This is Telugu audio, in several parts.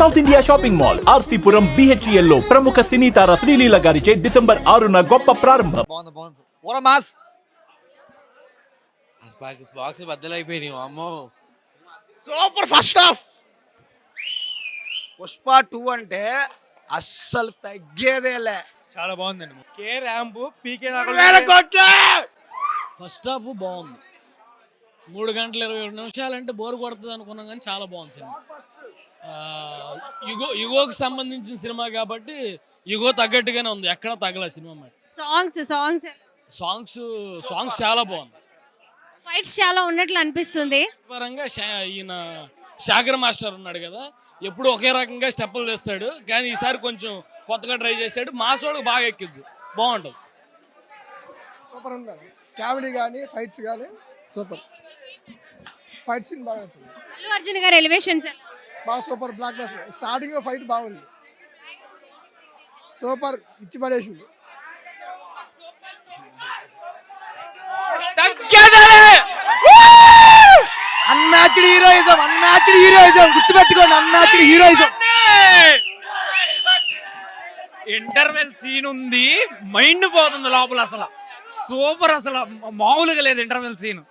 South India shopping mall RC Puram BHEL లో ప్రముఖ సినీ తార శ్రీలీల గారిచే డిసెంబర్ 6న గొప్ప ప్రారంభం. బాక్స్ బద్దలైపోయినాయి అమ్మో. Super first half. పుష్ప 2 అంటే అస్సలు తగ్గేదేలే. చాలా బాగుందండి. కే ర్యాంప్ పీకే ఫస్ట్ హాఫ్ బాగుంది. 3 గంటల 27 నిమిషాలు అంటే బోర్ కొడుతుంది అనుకున్నాం, కానీ చాలా బాగుంది సినిమా. యుగోకి సంబంధించిన సినిమా కాబట్టి యుగో తగ్గట్టుగానే ఉంది, ఎక్కడ తగ్గల సినిమా. మరి సాంగ్స్ చాలా బాగుంది. ఫైట్స్ చాలా ఉన్నట్లు అనిపిస్తుంది. పరంగా ఈయన శాగర్ మాస్టర్ ఉన్నాడు కదా, ఎప్పుడు ఒకే రకంగా స్టెప్పులు తెస్తాడు, కానీ ఈసారి కొంచెం కొత్తగా ట్రై చేశాడు. మాసోడు బాగా ఎక్కింది, బాగుంటుంది. సూపర్ ఉంది. కామెడీ కానీ ఫైట్స్ కానీ సూపర్. ఫైట్ సీన్ బాగా నచ్చింది. అల్లు అర్జున్ గారి ఎలివేషన్స్ బాగా super. Block buster. Starting fight బాగుంది, సూపర్. ఇచ్చి పడేసింది. అన్మ్యాచ్డ్ హీరోయిజం గుర్తుపెట్టుకోండి. Unmatched heroism. ఇంటర్వెల్ సీన్ ఉంది, మైండ్ పోతుంది లోపల. అసలు సూపర్, అసలు మామూలుగా లేదు ఇంటర్వెల్ సీన్.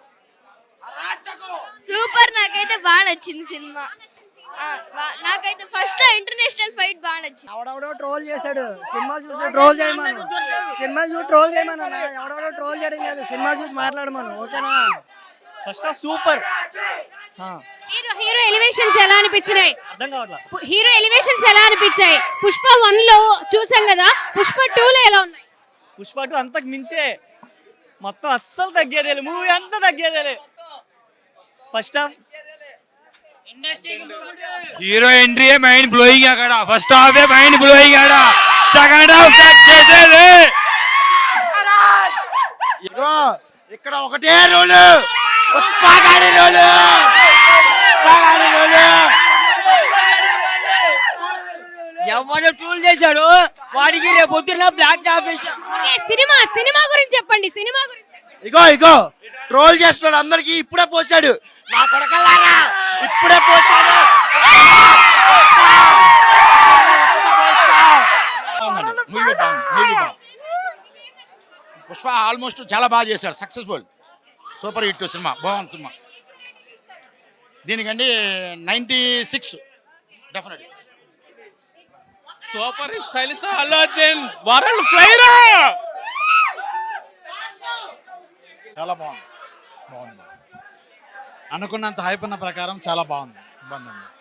సూపర్. నాకైతే బాగా నచ్చింది సినిమా. నాకైతే ఫస్ట్ ఇంటర్నేషనల్ ఫైట్ బాగా నచ్చింది. ఎవడెవడో ట్రోల్ చేశాడు, సినిమా చూసి ట్రోల్ చేయమను. సినిమా చూసి ట్రోల్ చేయమను. ఎవడెవడో ట్రోల్ చేయడం కాదు, సినిమా చూసి మాట్లాడమను. ఓకేనా? First half super. Hero elevations ఎలా అనిపించినాయి? అర్థం కావట్లేదు. హీరో ఎలివేషన్స్ ఎలా అనిపించాయి? పుష్ప 1 లో చూసాం కదా, పుష్ప 2 లో ఎలా ఉన్నాయి? పుష్ప 2 అంతకు మించే, మొత్తం అస్సలు తగ్గేదేలే. మూవీ అంతా తగ్గేదేలే. First half hero entry mind blowing. అక్కడ ఫస్ట్ హాఫ్ మైండ్ బ్లోయింగ్. ఆడ సెకండ్ హాఫ్ తగ్గేదేలే. ఇక్కడ ఒకటే రూల్, పుష్పగాడి రూల్. ఎవడో ట్రోల్ చేశాడు వాడికి రేపు పొద్దున్న బ్లాక్ ఆఫీస్. సినిమా గురించి చెప్పండి. సినిమా గురించి ఇగో ట్రోల్ చేస్తున్నాడు అందరికి. ఇప్పుడే పోసాడు నా కొడకల్లారా, ఇప్పుడే పోసాడు. పుష్ప ఆల్మోస్ట్ చాలా బాగా చేశాడు, సక్సెస్ఫుల్, సూపర్ హిట్ సినిమా, బాగుంది సినిమా. దీనికండి 96 definite. Super stylish Allu Arjun world flyer. చాలా బాగుంది. అనుకున్నంత హైప్ ఉన్న ప్రకారం చాలా బాగుంది.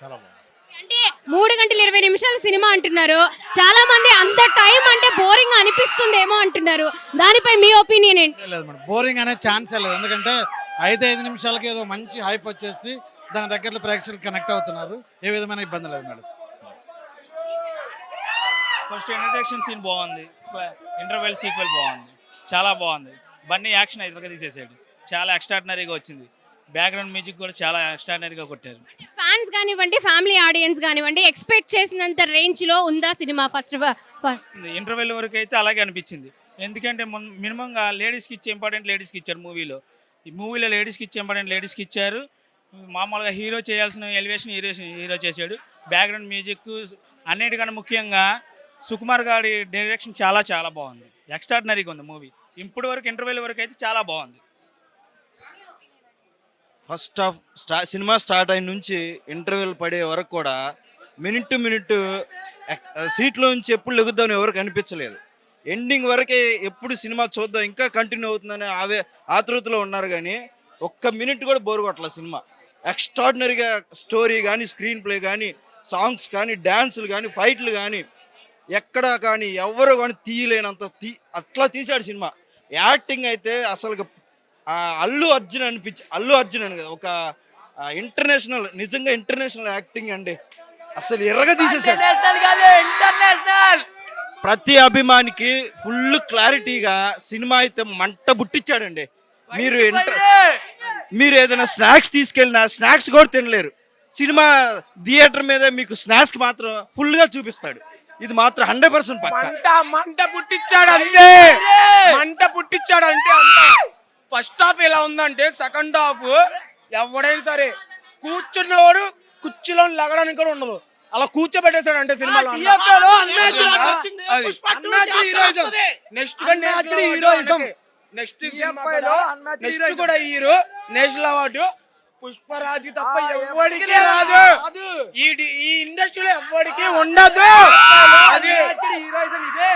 చాలా బాగుంది. అంటే 3 గంటల 20 నిమిషాల సినిమా అంటున్నారు చాలా మంది. అంత టైం అంటే బోరింగ్ అనిపిస్తుందేమో అంటున్నారు. దానిపై మీ ఒపీనియన్ ఏంటి? లేదు మేడం, బోరింగ్ అనే ఛాన్సే లేదు. ఎందుకంటే 5 నిమిషాలకి ఏదో మంచి హైప్ వచ్చేసి దాని దగ్గరలో ప్రేక్షకులు కనెక్ట్ అవుతున్నారు. ఏ విధమైన ఇబ్బంది లేదు మేడం. ఫస్ట్ ఇంట్రడక్షన్ సీన్ బాగుంది, ఇంటర్వెల్ సీక్వెల్ బాగుంది, చాలా బాగుంది. బన్నీ యాక్షన్ ఎదురుగా తీసేసాడు, చాలా ఎక్స్ట్రాడినరీగా వచ్చింది. బ్యాక్గ్రౌండ్ మ్యూజిక్ కూడా చాలా ఎక్స్ట్రాడినరీగా కొట్టారు. ఫ్యాన్స్ కానివ్వండి, ఫ్యామిలీ ఆడియన్స్ కానివ్వండి, ఎక్స్పెక్ట్ చేసినంత రేంజ్ లో ఉందా సినిమా? ఫస్ట్ ఇంటర్వెల్ వరకు అయితే అలాగే అనిపించింది. ఎందుకంటే మినిమంగా లేడీస్కి ఇచ్చే ఇంపార్టెంట్ లేడీస్కి ఇచ్చారు మూవీలో. ఈ మూవీలో లేడీస్కి ఇచ్చే ఇంపార్టెంట్ లేడీస్కి ఇచ్చారు. మామూలుగా హీరో చేయాల్సిన ఎలివేషన్ హీరో చేశాడు. బ్యాక్గ్రౌండ్ మ్యూజిక్ అన్నిటికన్నా ముఖ్యంగా సుకుమార్ గారి డైరెక్షన్ చాలా చాలా బాగుంది, ఎక్స్ట్రాడినరీగా ఉంది మూవీ. ఇప్పటి వరకు ఇంటర్వెల్ వరకు అయితే చాలా బాగుంది. ఫస్ట్ హాఫ్ సినిమా స్టార్ట్ అయిన నుంచి ఇంటర్వెల్ పడే వరకు కూడా మినిట్ టు మినిట్ సీట్లో నుంచి ఎప్పుడు లెగుద్దామని ఎవరికి అనిపించలేదు. ఎండింగ్ వరకే ఎప్పుడు సినిమా చూద్దాం ఇంకా కంటిన్యూ అవుతుందని ఆతృతలో ఉన్నారు, కానీ ఒక్క మినిట్ కూడా బోర్ కొట్టలేదు సినిమా. ఎక్స్ట్రాడినరీగా స్టోరీ కానీ, స్క్రీన్ ప్లే కానీ, సాంగ్స్ కానీ, డ్యాన్సులు కానీ, ఫైట్లు కానీ, ఎక్కడ కానీ ఎవరు కానీ తీయలేనంత అట్లా తీశాడు సినిమా. యాక్టింగ్ అయితే అసలు అల్లు అర్జున్ అని కదా, ఒక ఇంటర్నేషనల్, నిజంగా ఇంటర్నేషనల్ యాక్టింగ్ అండి. అసలు ఎర్రగా తీసేసాడు. ప్రతి అభిమానికి ఫుల్ క్లారిటీగా సినిమా అయితే మంట బుట్టించాడండి. మీరు ఏదైనా స్నాక్స్ తీసుకెళ్ళినా స్నాక్స్ కూడా తినలేరు. సినిమా థియేటర్ మీద మీకు స్నాక్స్ మాత్రం ఫుల్గా చూపిస్తాడు. ఇది మాత్రం 100% పక్కా. మంట పుట్టించాడు అంతే. అంత ఫస్ట్ హాఫ్ ఎలా ఉందంటే సెకండ్ హాఫ్ ఎవడైనా సరే కూర్చున్నవాడు కుర్చీలో లగడానికి కూడా ఉండదు. అలా కూర్చోబెట్టేశాడు అంటే సినిమాలో నెక్స్ట్ కూడా హీరో నేషనల్ అవార్డు పుష్పరాజు తప్ప ఎవరికి రాదు. ఈ ఇండస్ట్రీలో ఎవరికి ఉండదు. అది హీరోయిజం ఇదే.